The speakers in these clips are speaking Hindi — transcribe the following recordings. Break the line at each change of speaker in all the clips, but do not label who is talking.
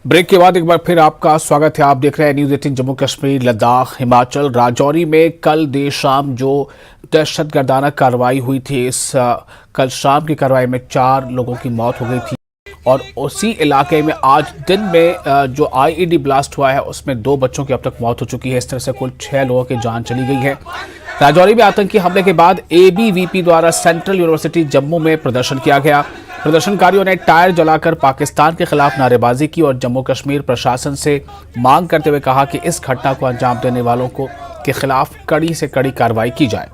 ब्रेक के बाद एक बार फिर आपका स्वागत है। आप देख रहे हैं न्यूज़ 18 जम्मू कश्मीर, लद्दाख, हिमाचल। राजौरी में कल देर शाम जो दहशतगर्दाना कार्रवाई हुई थी, इस कल शाम की कार्रवाई में 4 लोगों की मौत हो गई थी और उसी इलाके में आज दिन में जो आईईडी ब्लास्ट हुआ है उसमें 2 बच्चों की अब तक मौत हो चुकी है। इस तरह से कुल 6 लोगों की जान चली गई है। राजौरी में आतंकी हमले के बाद एबीवीपी द्वारा सेंट्रल यूनिवर्सिटी जम्मू में प्रदर्शन किया गया। प्रदर्शनकारियों ने टायर जलाकर पाकिस्तान के खिलाफ नारेबाजी की और जम्मू कश्मीर प्रशासन से मांग करते हुए कहा कि इस घटना को अंजाम देने वालों के खिलाफ कड़ी से कड़ी कार्रवाई की जाए।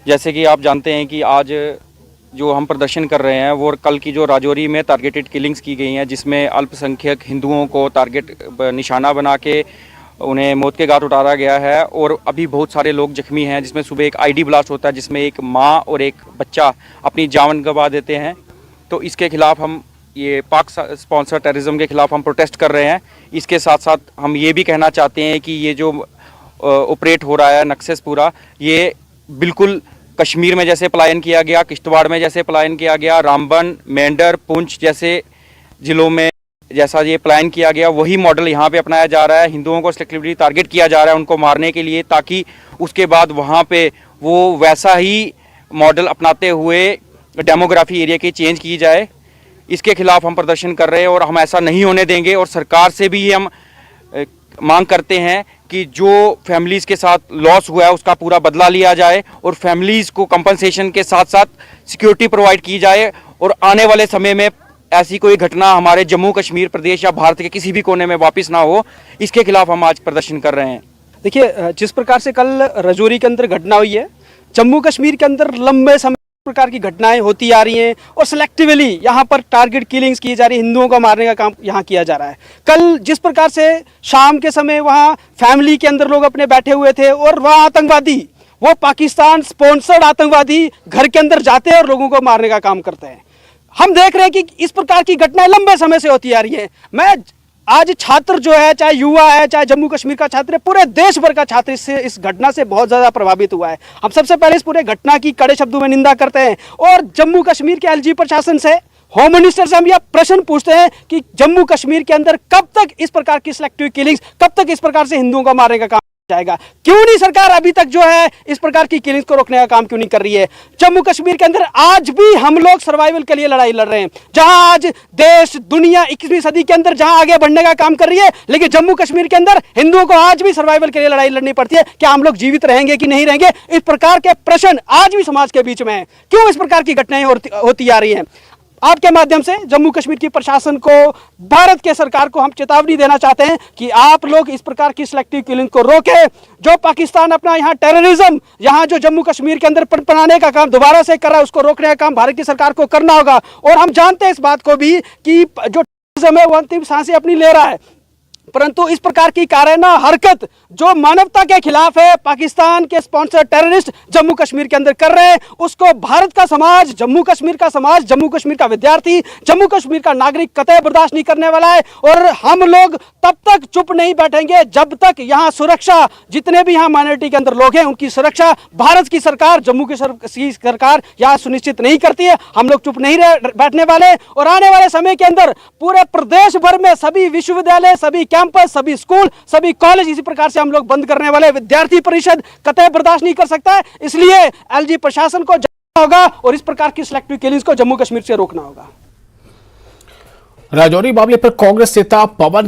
जैसे कि आप जानते हैं कि आज जो हम प्रदर्शन कर रहे हैं वो कल की जो राजौरी में टारगेटेड किलिंग्स की गई हैं, जिसमें अल्पसंख्यक हिंदुओं को टारगेट निशाना बना के उन्हें मौत के घाट उतारा गया है और अभी बहुत सारे लोग जख्मी हैं, जिसमें सुबह एक आईडी ब्लास्ट होता है जिसमें एक माँ और एक बच्चा अपनी जान गंवा देते हैं। तो इसके खिलाफ हम ये पाक स्पॉन्सर टेररिज्म के खिलाफ हम प्रोटेस्ट कर रहे हैं। इसके साथ साथ हम ये भी कहना चाहते हैं कि ये जो ऑपरेट हो रहा है नक्सस पूरा, ये बिल्कुल कश्मीर में जैसे पलायन किया गया, किश्तवाड़ में जैसे पलायन किया गया, रामबन, मेंढर, पुंछ जैसे ज़िलों में जैसा ये पलायन किया गया, वही मॉडल यहाँ पे अपनाया जा रहा है। हिंदुओं को सेलेक्टिवली टारगेट किया जा रहा है उनको मारने के लिए, ताकि उसके बाद वहाँ पे वो वैसा ही मॉडल अपनाते हुए डेमोग्राफी एरिया की चेंज की जाए। इसके खिलाफ हम प्रदर्शन कर रहे हैं और हम ऐसा नहीं होने देंगे। और सरकार से भी हम मांग करते हैं कि जो फैमिलीज़ के साथ लॉस हुआ है उसका पूरा बदला लिया जाए और फैमिलीज़ को कंपनसेशन के साथ साथ सिक्योरिटी प्रोवाइड की जाए और आने वाले समय में ऐसी कोई घटना हमारे जम्मू कश्मीर प्रदेश या भारत के किसी भी कोने में वापस ना हो। इसके खिलाफ हम आज प्रदर्शन कर रहे हैं।
देखिए, जिस प्रकार से कल राजौरी के अंदर घटना हुई है, जम्मू कश्मीर के अंदर लंबे समय प्रकार की घटनाएं होती आ रही हैं और सिलेक्टिवली यहाँ पर टारगेट किलिंग्स की जा रही है, हिंदुओं को मारने का काम यहाँ किया जा रहा है। कल जिस प्रकार से शाम के समय वहाँ फैमिली के अंदर लोग अपने बैठे हुए थे और वहाँ आतंकवादी, वो पाकिस्तान स्पॉन्सर्ड आतंकवादी घर के अंदर जाते हैं और लोगों को मारने का काम करते हैं। हम देख रहे हैं कि इस प्रकार की घटनाएं लंबे समय से होती आ रही है। मैं आज छात्र जो है, चाहे युवा है, चाहे जम्मू कश्मीर का छात्र है, पूरे देश भर का छात्र इस घटना से बहुत ज़्यादा प्रभावित हुआ है। हम सबसे पहले इस पूरे घटना की कड़े शब्दों में निंदा करते हैं और जम्मू कश्मीर के एलजी प्रशासन से, होम मिनिस्टर से हम यह प्रश्न पूछते हैं कि जम्मू कश्मीर के अंदर कब तक इस प्रकार की सिलेक्टिव किलिंग्स, कब तक इस प्रकार से हिंदुओं को मारने का काम जाएगा? क्यों नहीं सरकार अभी तक जो है इस प्रकार की किलिंग्स को रोकने का काम क्यों नहीं कर रही है? जम्मू कश्मीर के अंदर आज भी हम लोग सर्वाइवल के लिए लड़ाई लड़ रहे हैं। जहां आज देश दुनिया 21वीं सदी के अंदर जहां आगे बढ़ने का काम कर रही है, लेकिन जम्मू कश्मीर के अंदर हिंदुओं को आज भी सर्वाइवल के लिए लड़ाई लड़नी पड़ती है। क्या हम लोग जीवित रहेंगे कि नहीं रहेंगे? इस प्रकार के प्रश्न आज भी समाज के बीच में है। क्यों इस प्रकार की घटनाएं होती आ रही हैं? आपके माध्यम से जम्मू कश्मीर की प्रशासन को, भारत के सरकार को हम चेतावनी देना चाहते हैं कि आप लोग इस प्रकार की सिलेक्टिव किलिंग को रोकें। जो पाकिस्तान अपना यहाँ टेररिज्म, यहाँ जो जम्मू कश्मीर के अंदर पनपनाने का काम दोबारा से कर रहा है, उसको रोकने का काम भारत की सरकार को करना होगा। और हम जानते हैं इस बात को भी कि जो टेररिज्म है वो अंतिम सांसें अपनी ले रहा है, परंतु इस प्रकार की कायराना हरकत जो मानवता के खिलाफ है, पाकिस्तान के स्पॉन्सर टेररिस्ट जम्मू कश्मीर के अंदर कर रहे हैं, उसको भारत का समाज, जम्मू कश्मीर का समाज, जम्मू कश्मीर का विद्यार्थी, जम्मू कश्मीर का नागरिक कतई बर्दाश्त नहीं करने वाला है। और हम लोग तब तक चुप नहीं बैठेंगे जब तक यहाँ सुरक्षा, जितने भी यहाँ माइनॉरिटी के अंदर लोग हैं उनकी सुरक्षा भारत की सरकार, जम्मू की सरकार यहाँ सुनिश्चित नहीं करती है। हम लोग चुप नहीं बैठने वाले और आने वाले समय के अंदर पूरे प्रदेश भर में सभी विश्वविद्यालय, सभी कैंपस, सभी स्कूल, सभी कॉलेज इसी प्रकार से हम लोग बंद करने वाले। विद्यार्थी परिषद कतई बर्दाश्त नहीं कर सकता है। इसलिए एलजी प्रशासन को जानना होगा और इस प्रकार की सिलेक्टिव किलिंग्स को जम्मू कश्मीर से रोकना होगा।
राजौरी मामले पर कांग्रेस नेता पवन